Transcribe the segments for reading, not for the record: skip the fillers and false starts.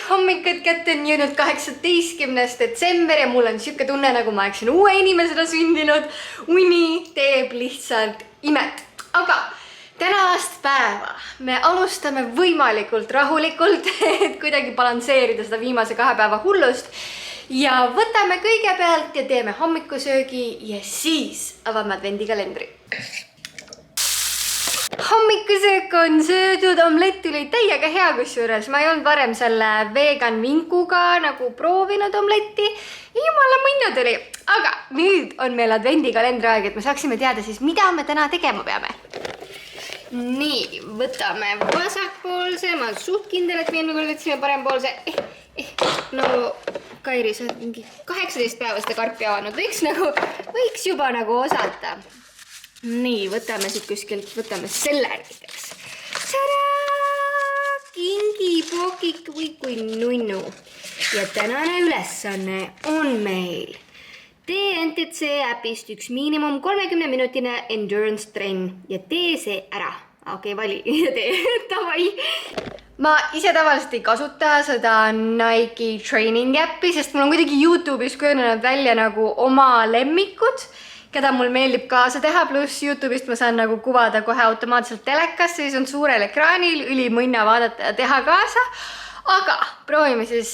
Hommikut kätte on jõudnud 18. detsember ja mul on siuke tunne, nagu ma oleksin uue inimesena sündinud. Uni teeb lihtsalt imet. Aga tänast päeva me alustame võimalikult rahulikult, et kuidagi balansseerida seda viimase 2 päeva hullust. Ja võtame kõigepealt ja teeme hommikusöögi ja siis avame advendikalendri. Hommikusöök on söödud, omlett oli täiega hea kusjuures. Ma ei olnud varem selle vegan vinkuga nagu proovinud omletti. Jumala mõnna tuli. Aga nüüd on meil advendikalendri aeg, et me saaksime teada siis, mida me täna tegema peame. Nii, võtame vasakpoolse. Ma olen suht kindel, et me võtsime parempoolse. No, Kairi, sa oled mingi 18 päeva seda karpi avanud. Võiks juba nagu osata. Nii, võtame siit kuskilt, võtame selle näiteks. Tada! Kingipokik või kui nunnu. Ja tänane ülesanne on meil. Tee NTC äpist üks miinimum 30-minutine endurance trenn ja tee see ära. Okei, vali ja tee. Tavai. Ma ise tavaliselt ei kasuta seda Nike training äppi, sest mul on kuidagi YouTube'is kujunenud välja nagu oma lemmikud, keda mul meeldib kaasa teha, pluss YouTube'ist ma saan nagu kuvada kohe automaatselt telekasse, siis on suurel ekraanil, ülimõnna vaadata ja teha kaasa. Aga proovime siis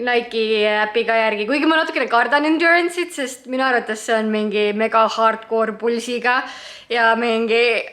Nike äpiga järgi, kuigi ma natukene kardan endurance'it, sest minu arvates see on mingi mega hardcore pulsiga ja mingi...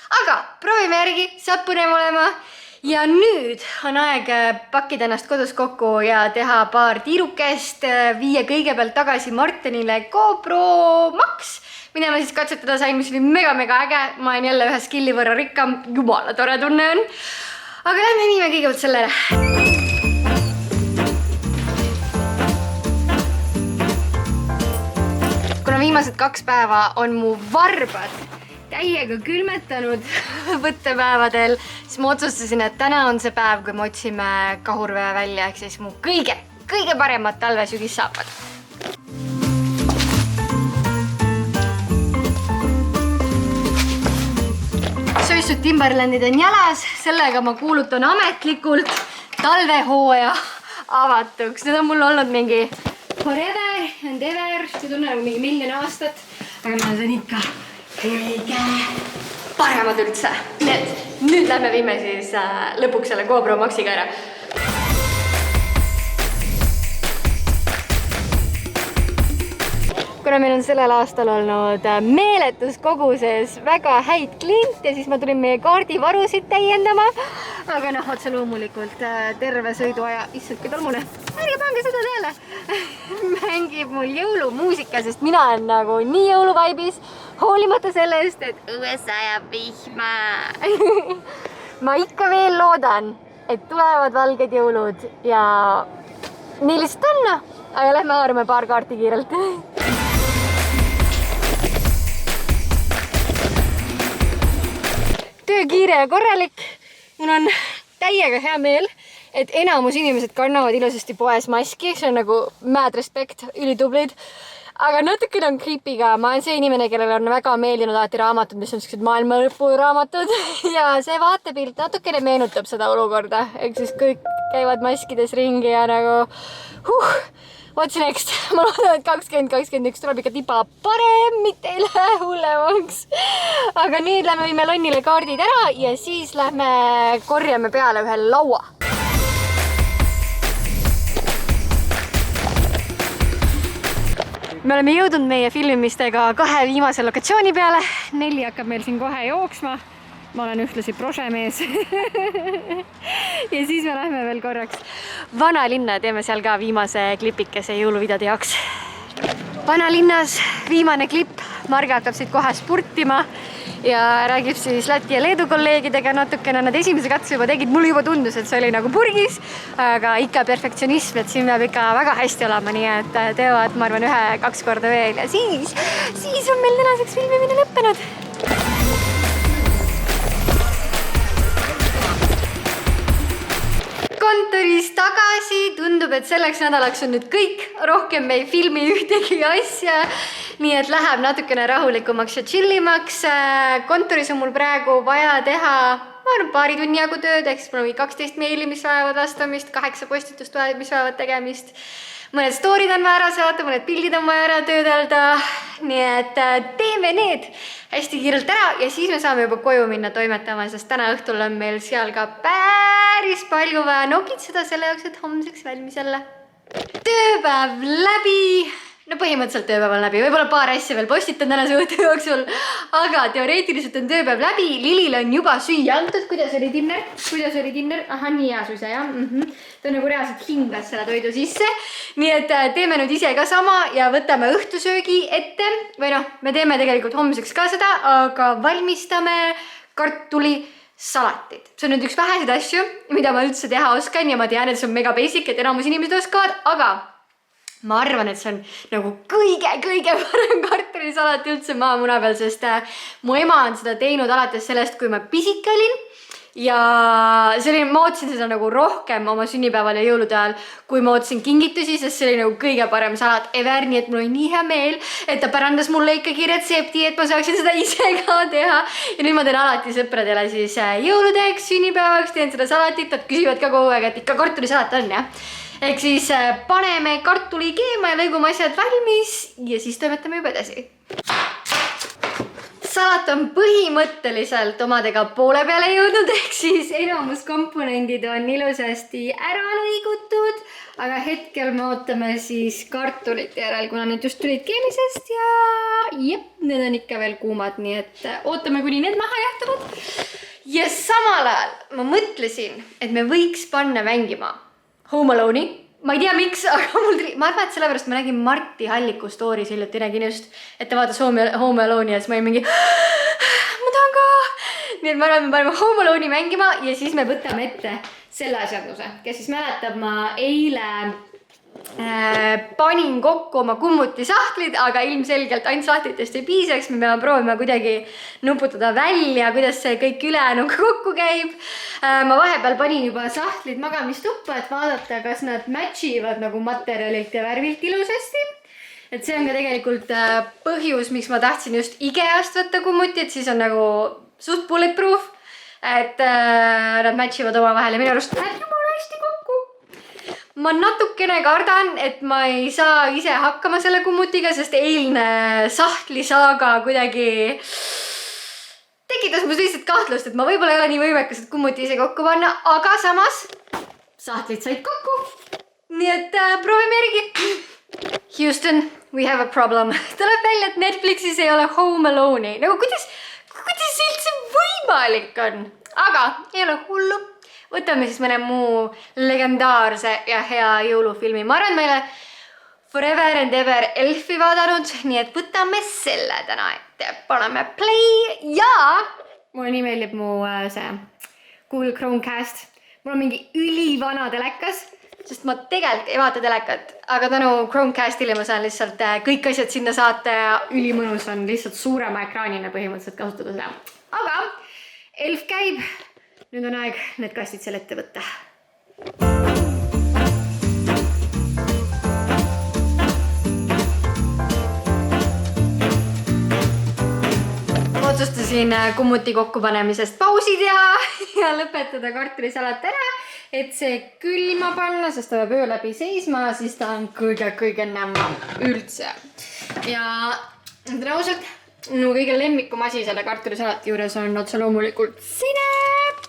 Aga proovime järgi, saab põnev olema. Ja nüüd on aeg pakkida ennast kodus kokku ja teha paar tiirukest, viia kõigepealt tagasi Martinile GoPro Max, mida ma siis katsetada sain, mis oli mega äge. Ma olen jälle ühe skilli võrra rikkam, jumala tore tunne on. Aga lähme viime kõigepealt sellele. Kuna viimased 2 päeva on mu varbad täiega külmetanud võttepäevadel, siis ma otsustasin, et täna on see päev, kui me otsime kahurvee välja, ehk siis mu kõige paremad talve-sügissaapad. Sööstud Timberlandid on jalas, sellega ma kuulutan ametlikult talvehooaja avatuks. Need on mul olnud mingi forever and ever, see tunne nagu mingi 1 000 000 aastat, aga ma olen ikka kõige paremad üldse. Nüüd lähme viime siis lõpuks selle GoPro Maxiga ära. Kuna meil on sellel aastal olnud meeletus koguses väga häid kliente, siis ma tulin meie kaardivarusid täiendama. Aga otse loomulikult terve sõiduaja, issand kui tolmune, ärge pange seda teele, mängib mul jõulumuusika, sest mina olen nagu nii jõuluvaibis, hoolimata sellest, et õues sajab vihma. Ma ikka veel loodan, et tulevad valged jõulud ja nii lihtsalt on, aga lähme haarame paar kaarti kiirelt. Töö kiire ja korralik. Mul on täiega hea meel, et enamus inimesed kannavad ilusasti poes maski, see on nagu mad respect, ülitublid. Aga natukene on creepy ka, ma olen see inimene, kellel on väga meeldinud alati raamatud, mis on sellised maailma lõpu raamatud ja see vaatepilt natukene meenutab seda olukorda, ehk siis kõik käivad maskides ringi ja nagu what's next? Ma loodan, et 2021 tuleb ikka tiba parem, mitte ei lähe hullemaks. Aga nüüd lähme viime Lonnile kaardid ära ja siis lähme korjame peale ühe laua. Me oleme jõudnud meie filmimistega 2 viimase lokatsiooni peale. 4 hakkab meil siin kohe jooksma. Ma olen ühtlasi prožemees. Ja siis me lähme veel korraks Vanalinna ja teeme seal ka viimase klipikese jõuluvideode jaoks. Vanalinnas viimane klipp. Marge hakkab siit kohe spurtima ja räägib siis Läti ja Leedu kolleegidega natukene. Nad esimese katse juba tegid, mul juba tundus, et see oli nagu purgis, aga ikka perfektsionism, et siin peab ikka väga hästi olema, nii et teevad, ma arvan, 1-2 korda veel ja siis on meil tänaseks filmimine lõppenud. kontoris tagasi, tundub, et selleks nädalaks on nüüd kõik, rohkem me ei filmi ühtegi asja, nii et läheb natukene rahulikumaks ja chillimaks. Kontoris on mul praegu vaja teha paari tunni jagu tööd, ehk siis mul on 12 meili, mis vajavad vastamist, 8 postitust, mis vajavad tegemist. Mõned storid on vaja ära saata, mõned pildid on vaja ära töödelda, nii et teeme need hästi kiirelt ära ja siis me saame juba koju minna toimetama, sest täna õhtul on meil seal ka päris palju vaja nokitseda selle jaoks, et homseks valmis olla. Tööpäev läbi! No põhimõtteliselt tööpäev on läbi, võib-olla paar asja veel postitan tänase õhtu jooksul, aga teoreetiliselt on tööpäev läbi, Lilil on juba süüa antud. Kuidas oli dinner? Aha, nii hea suisa, jah. Ta on nagu reaalselt hingas selle toidu sisse. Nii et teeme nüüd ise ka sama ja võtame õhtusöögi ette. Või noh, me teeme tegelikult homseks ka seda, aga valmistame kartulisalatit. See on nüüd üks väheseid asju, mida ma üldse teha oskan ja ma tean, et see on mega basic, et enamus inimesed oskavad, aga ma arvan, et see on nagu kõige parem kartulisalat üldse maamuna peal, sest mu ema on seda teinud alates sellest, kui ma pisike olin. Ja ma ootasin seda nagu rohkem oma sünnipäeval ja jõulude ajal, kui ma ootasin kingitusi, sest see oli nagu kõige parem salat ever, nii et mul oli nii hea meel, et ta pärandas mulle ikkagi retsepti, et ma saaksin seda ise ka teha. Ja nüüd ma teen alati sõpradele siis jõuludeks, sünnipäevaks, teen seda salatit, nad küsivad ka kogu aeg, et ikka kartulisalat on, jah. Ehk siis paneme kartuli keema ja lõigume asjad valmis ja siis toimetame juba edasi. Salat on põhimõtteliselt omadega poole peale jõudnud, ehk siis enamus komponendid on ilusasti ära lõigutud, aga hetkel me ootame siis kartulite järel, kuna need just tulid keemisest ja jep, need on ikka veel kuumad, nii et ootame, kuni need maha jahtuvad. Ja samal ajal ma mõtlesin, et me võiks panna mängima Home Alone'i. Ma ei tea miks, aga ma arvan, et sellepärast ma nägin Marti Halliku story's hiljuti, nägin just, et ta vaatas Home Alone'i ja siis ma olin mingi ma tahan ka. Nii et ma arvan, me paneme Home Alone'i mängima ja siis me võtame ette selle asjanduse, kes siis mäletab, ma eile panin kokku oma kummutisahtlid, aga ilmselgelt ainult sahtlitest ei piisaks, me peame proovima kuidagi nuputada välja, kuidas see kõik ülejäänuga kokku käib. Ma vahepeal panin juba sahtlid magamistuppa, et vaadata, kas nad matchivad nagu materjalilt ja värvilt ilusasti. Et see on ka tegelikult põhjus, miks ma tahtsin just Ikeast võtta kummuti, et siis on nagu suht bulletproof, et nad matchivad oma vahel ja minu arust läheb jumala hästi kokku. Ma natukene kardan, et ma ei saa ise hakkama selle kummutiga, sest eilne sahtlisaaga kuidagi tekitas must lihtsalt kahtlust, et ma võib-olla ei ole nii võimekas, et kummuti ise kokku panna, aga samas sahtlid said kokku. Nii et proovime järgi. Houston, we have a problem. Tuleb välja, et Netflixis ei ole Home Alone'i. Nagu kuidas üldse võimalik on? Aga ei ole hullu. Võtame siis mõne muu legendaarse ja hea jõulufilmi. Ma arvan, meile Forever and Ever Elfi vaadanud, nii et võtame selle täna ette. Paneme play ja mulle nii meeldib mu see Google Chromecast. Mul on mingi ülivana telekas, sest ma tegelikult ei vaata telekat, aga tänu Chromecastile ma saan lihtsalt kõik asjad sinna saata ja ülimõnus on lihtsalt suurema ekraanina põhimõtteliselt kasutada seda. Aga Elf käib. Nüüd on aeg need kastid selle ette võtta. Ma otsustasin kummuti kokkupanemisest pausi teha ja lõpetada kartulisalat ära, et see külma panna, sest ta peab öö läbi seisma, siis ta on kõige nämmam üldse. Ja ausalt, mu kõige lemmikum asi selle kartulisalati juures on otse loomulikult sinep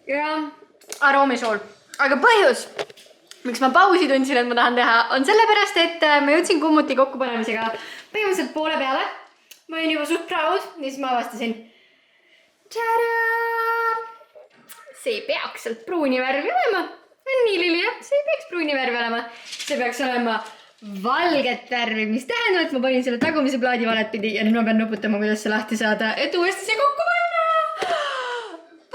ja aroomisool. Aga põhjus, miks ma pausi tundsin, et ma tahan teha, on sellepärast, et ma jõudsin kummuti kokkupanemisega põhimõtteliselt poole peale. Ma olin juba suht proud, siis ma avastasin. Tada! See ei peaks sealt pruuni värvi olema. Nii Lili, jah, see ei peaks pruuni värvi olema. See peaks olema valget värvi, mis tähendab, et ma panin selle tagumise plaadi valet pidi ja nüüd ma pean nuputama, kuidas see lahti saada, et uuesti see kokku panna.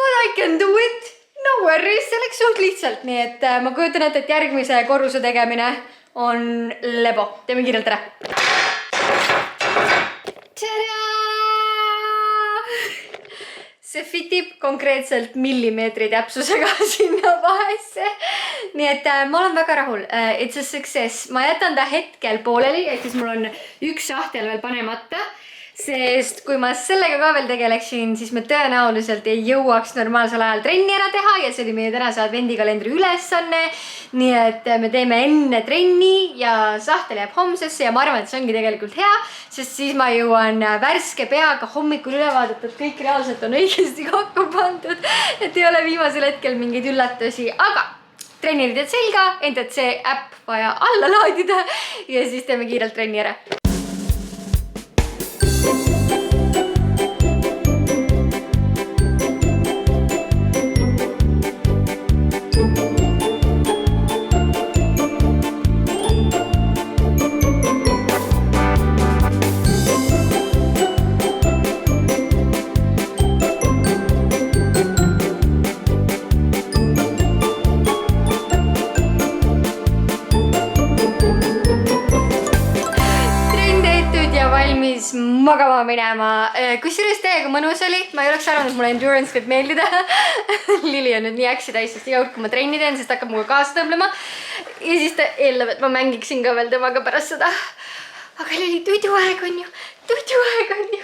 But I can do it. No worries, see läks suht lihtsalt, nii et ma kujutan ette, et järgmise korruse tegemine on lebo. Teeme kiirelt ära. Tada! see fitib konkreetselt millimeetri täpsusega sinna vahesse. Nii et ma olen väga rahul. It's a success. Ma jätan ta hetkel pooleli, ehk siis mul on üks sahtel veel panemata. Sest kui ma sellega ka veel tegeleksin, siis me tõenäoliselt ei jõuaks normaalsel ajal trenni ära teha ja see oli meie tänase advendikalendri ülesanne. Nii et me teeme enne trenni ja sahtel jääb homsesse ja ma arvan, et see ongi tegelikult hea, sest siis ma jõuan värske peaga hommikul üle vaadata, et kõik reaalselt on õigesti kokku pandud, et ei ole viimasel hetkel mingeid üllatusi, aga treenerid selga, NTC äpp vaja alla laadida ja siis teeme kiirelt trenni ära. Magama minema. Kusjuures täiega mõnus oli. Ma ei oleks arvanud, et mulle endurance võib meeldida. Lili on nüüd nii äksi täis, sest iga kord, kui ma trenni teen, sest hakkab muga kaasa tõmblema. Ja siis ta eeldab, et ma mängiksin ka veel temaga pärast seda. Aga Lili, tuiduaeg on ju.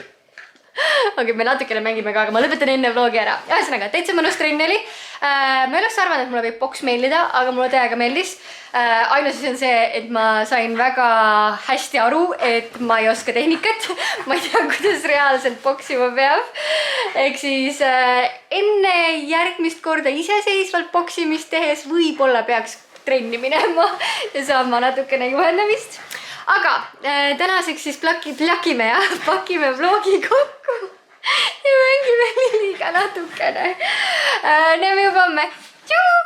Okei, me natukene mängime ka, aga ma lõpetan enne vlogi ära. Ühesõnaga, täitsa mõnus trenn oli. Ma ei oleks arvanud, et mulle võib boks meeldida, aga mulle täiega meeldis. Ainus on see, et ma sain väga hästi aru, et ma ei oska tehnikat. Ma ei tea, kuidas reaalselt boksima peab. Ehk siis enne järgmist korda iseseisvalt boksimist tehes võib-olla peaks trenni minema ja saama natukene juhendamist. Aga tänaseks siis pakime vlogi kokku ja mängime Liliga natukene. Näeme juba homme. Tšuu!